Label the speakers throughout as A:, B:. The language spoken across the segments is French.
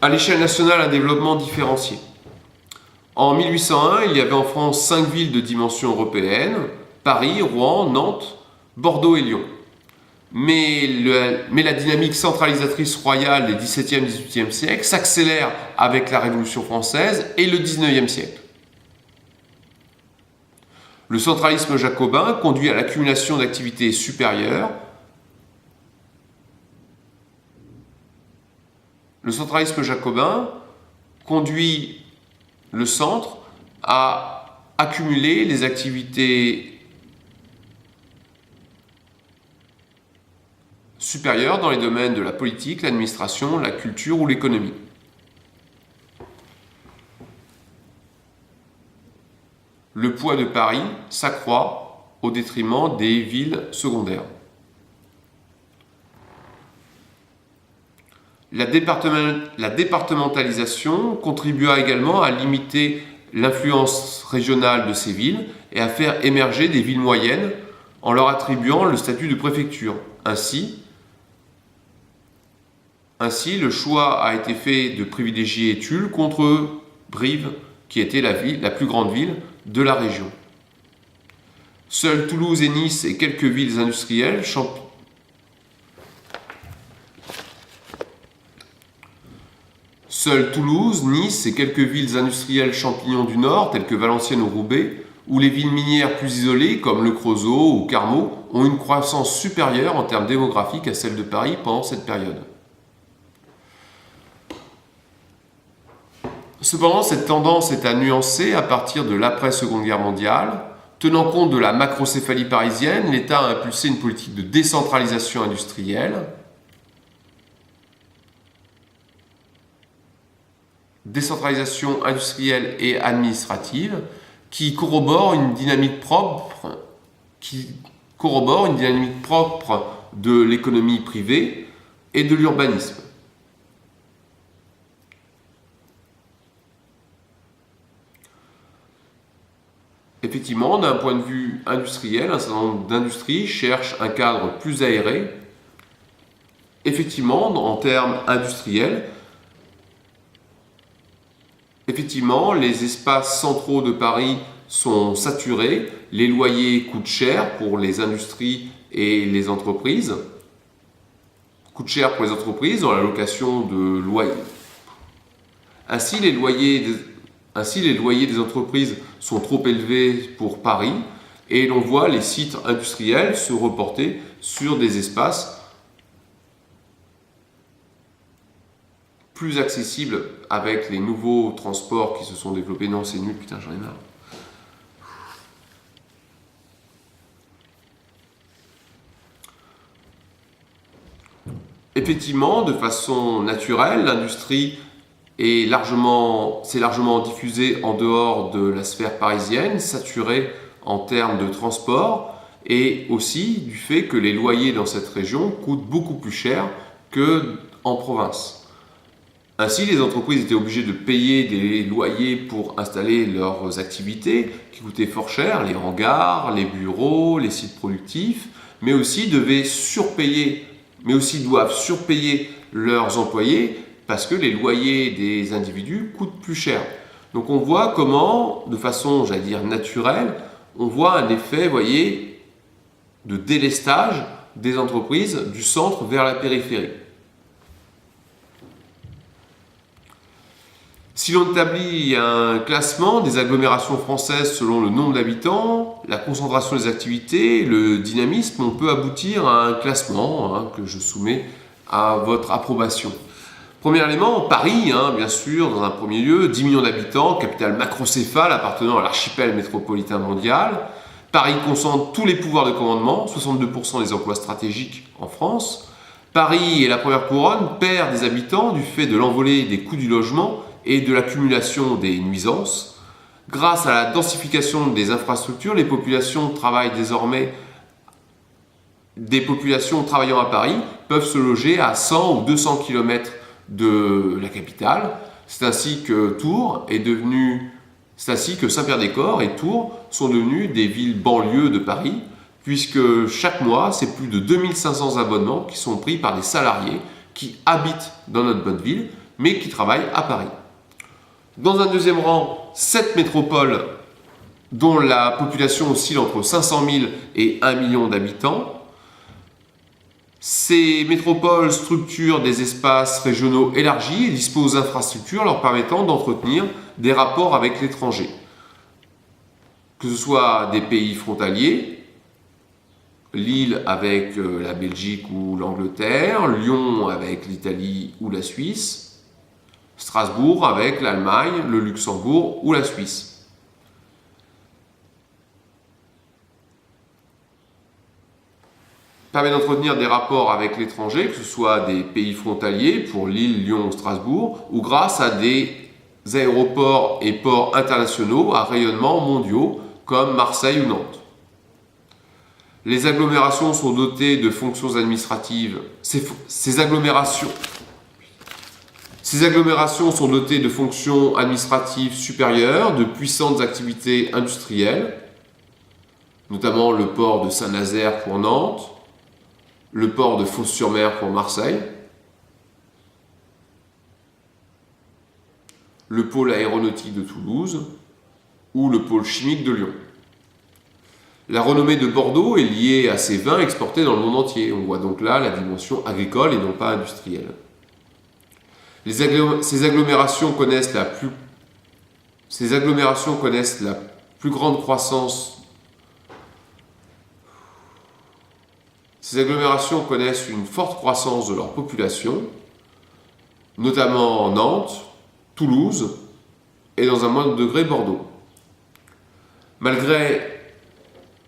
A: À l'échelle nationale, un développement différencié. En 1801, il y avait en France 5 villes de dimension européenne, Paris, Rouen, Nantes, Bordeaux et Lyon. Mais la dynamique centralisatrice royale des XVIIe et XVIIIe siècles s'accélère avec la Révolution française et le XIXe siècle. Le centralisme jacobin conduit à l'accumulation d'activités supérieures. Le centralisme jacobin conduit le centre à accumuler les activités supérieures dans les domaines de la politique, l'administration, la culture ou l'économie. Le poids de Paris s'accroît au détriment des villes secondaires. La départementalisation contribua également à limiter l'influence régionale de ces villes et à faire émerger des villes moyennes en leur attribuant le statut de préfecture. Ainsi, le choix a été fait de privilégier Tulle contre Brive, qui était la plus grande ville de la région. Seules Toulouse et Nice et quelques villes industrielles champignons du Nord, telles que Valenciennes ou Roubaix, ou les villes minières plus isolées, comme Le Creusot ou Carmaux, ont une croissance supérieure en termes démographiques à celle de Paris pendant cette période. Cependant, cette tendance est à nuancer à partir de l'après-Seconde Guerre mondiale. Tenant compte de la macrocéphalie parisienne, l'État a impulsé une politique de décentralisation industrielle. Décentralisation industrielle et administrative qui corrobore une dynamique propre de l'économie privée et de l'urbanisme. Effectivement, d'un point de vue industriel, un certain nombre d'industries cherchent un cadre plus aéré. Effectivement, en termes industriels, les espaces centraux de Paris sont saturés, les loyers coûtent cher pour les industries et les entreprises, dans la location de loyers. Ainsi, les loyers des entreprises sont trop élevés pour Paris et l'on voit les sites industriels se reporter sur des espaces plus accessibles avec les nouveaux transports qui se sont développés. Non, c'est nul, putain, j'en ai marre. Effectivement, de façon naturelle, l'industrie s'est largement diffusée en dehors de la sphère parisienne, saturée en termes de transport, et aussi du fait que les loyers dans cette région coûtent beaucoup plus cher qu'en province. Ainsi, les entreprises étaient obligées de payer des loyers pour installer leurs activités qui coûtaient fort cher, les hangars, les bureaux, les sites productifs, mais aussi doivent surpayer leurs employés parce que les loyers des individus coûtent plus cher. Donc on voit comment, de façon, naturelle, on voit un effet, de délestage des entreprises du centre vers la périphérie. Si l'on établit un classement des agglomérations françaises selon le nombre d'habitants, la concentration des activités, le dynamisme, on peut aboutir à un classement que je soumets à votre approbation. Premier élément, Paris, bien sûr, dans un premier lieu, 10 millions d'habitants, capitale macrocéphale appartenant à l'archipel métropolitain mondial. Paris concentre tous les pouvoirs de commandement, 62% des emplois stratégiques en France. Paris et la première couronne perd des habitants du fait de l'envolée des coûts du logement et de l'accumulation des nuisances. Grâce à la densification des infrastructures, des populations travaillant à Paris peuvent se loger à 100 ou 200 km de la capitale. C'est ainsi que Saint-Pierre-des-Corps et Tours sont devenus des villes banlieues de Paris, puisque chaque mois, c'est plus de 2500 abonnements qui sont pris par des salariés qui habitent dans notre bonne ville, mais qui travaillent à Paris. Dans un deuxième rang, 7 métropoles dont la population oscille entre 500 000 et 1 million d'habitants. Ces métropoles structurent des espaces régionaux élargis et disposent d'infrastructures leur permettant d'entretenir des rapports avec l'étranger, que ce soit des pays frontaliers, Lille avec la Belgique ou l'Angleterre, Lyon avec l'Italie ou la Suisse, Strasbourg avec l'Allemagne, le Luxembourg ou la Suisse. Permet d'entretenir des rapports avec l'étranger, que ce soit des pays frontaliers pour Lille, Lyon ou Strasbourg, ou grâce à des aéroports et ports internationaux à rayonnement mondiaux comme Marseille ou Nantes. Les agglomérations sont dotées de fonctions administratives. Ces agglomérations sont dotées de fonctions administratives supérieures, de puissantes activités industrielles, notamment le port de Saint-Nazaire pour Nantes, le port de Fos-sur-Mer pour Marseille, le pôle aéronautique de Toulouse ou le pôle chimique de Lyon. La renommée de Bordeaux est liée à ses vins exportés dans le monde entier. On voit donc là la dimension agricole et non pas industrielle. Ces agglomérations connaissent la plus grande croissance. Ces agglomérations connaissent une forte croissance de leur population, notamment Nantes, Toulouse et dans un moindre degré Bordeaux. Malgré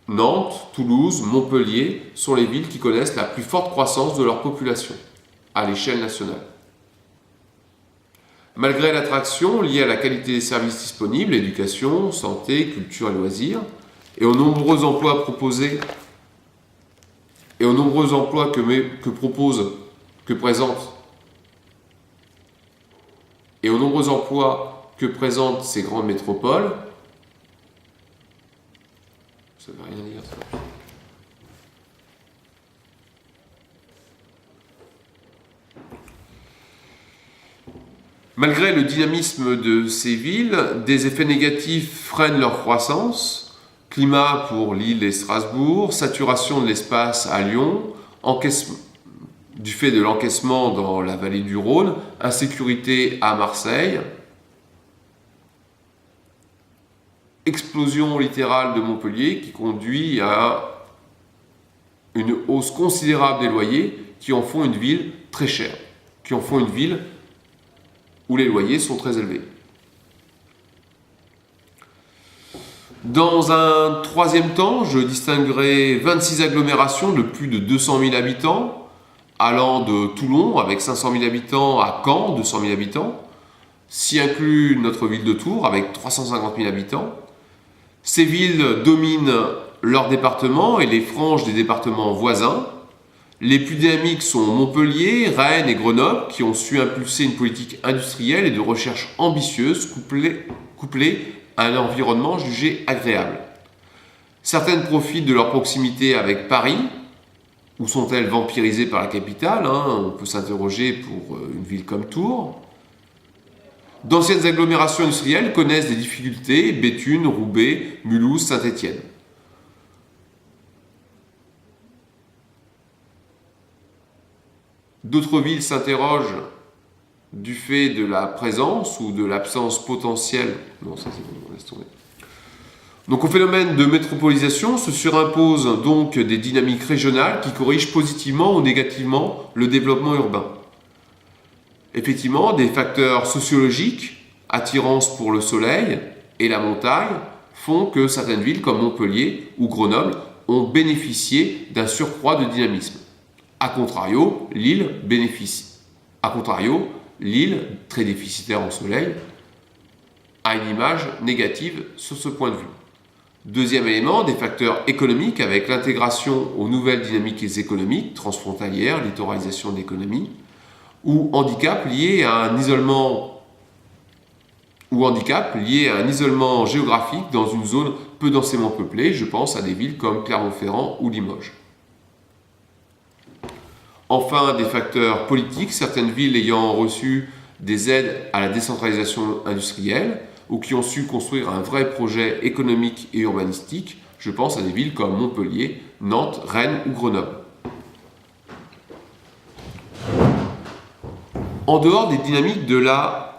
A: Nantes, Toulouse, Montpellier sont les villes qui connaissent la plus forte croissance de leur population à l'échelle nationale. Malgré l'attraction liée à la qualité des services disponibles, éducation, santé, culture et loisirs, et aux nombreux emplois proposés et aux nombreux emplois que présentent ces grandes métropoles, ça ne veut rien dire ça. Malgré le dynamisme de ces villes, des effets négatifs freinent leur croissance. Climat pour Lille et Strasbourg, saturation de l'espace à Lyon, du fait de l'encaissement dans la vallée du Rhône, insécurité à Marseille, explosion littérale de Montpellier qui conduit à une hausse considérable des loyers qui en font une ville très chère, qui en font une ville où les loyers sont très élevés. Dans un troisième temps, je distinguerai 26 agglomérations de plus de 200 000 habitants, allant de Toulon avec 500 000 habitants à Caen, 200 000 habitants, s'y inclut notre ville de Tours avec 350 000 habitants. Ces villes dominent leur département et les franges des départements voisins. Les plus dynamiques sont Montpellier, Rennes et Grenoble qui ont su impulser une politique industrielle et de recherche ambitieuse couplée à un environnement jugé agréable. Certaines profitent de leur proximité avec Paris. Où sont-elles vampirisées par la capitale, On peut s'interroger pour une ville comme Tours. D'anciennes agglomérations industrielles connaissent des difficultés, Béthune, Roubaix, Mulhouse, Saint-Étienne. D'autres villes s'interrogent du fait de la présence ou de l'absence potentielle. Non, ça c'est bon, on laisse tomber. Donc au phénomène de métropolisation se surimposent donc des dynamiques régionales qui corrigent positivement ou négativement le développement urbain. Effectivement, des facteurs sociologiques, attirance pour le soleil et la montagne, font que certaines villes comme Montpellier ou Grenoble ont bénéficié d'un surcroît de dynamisme. A contrario, Lille, très déficitaire en soleil, a une image négative sur ce point de vue. Deuxième élément, des facteurs économiques avec l'intégration aux nouvelles dynamiques économiques, transfrontalières, littoralisation de l'économie, ou handicap lié à un isolement géographique dans une zone peu densément peuplée, je pense à des villes comme Clermont-Ferrand ou Limoges. Enfin, des facteurs politiques, certaines villes ayant reçu des aides à la décentralisation industrielle ou qui ont su construire un vrai projet économique et urbanistique. Je pense à des villes comme Montpellier, Nantes, Rennes ou Grenoble. En dehors des dynamiques de la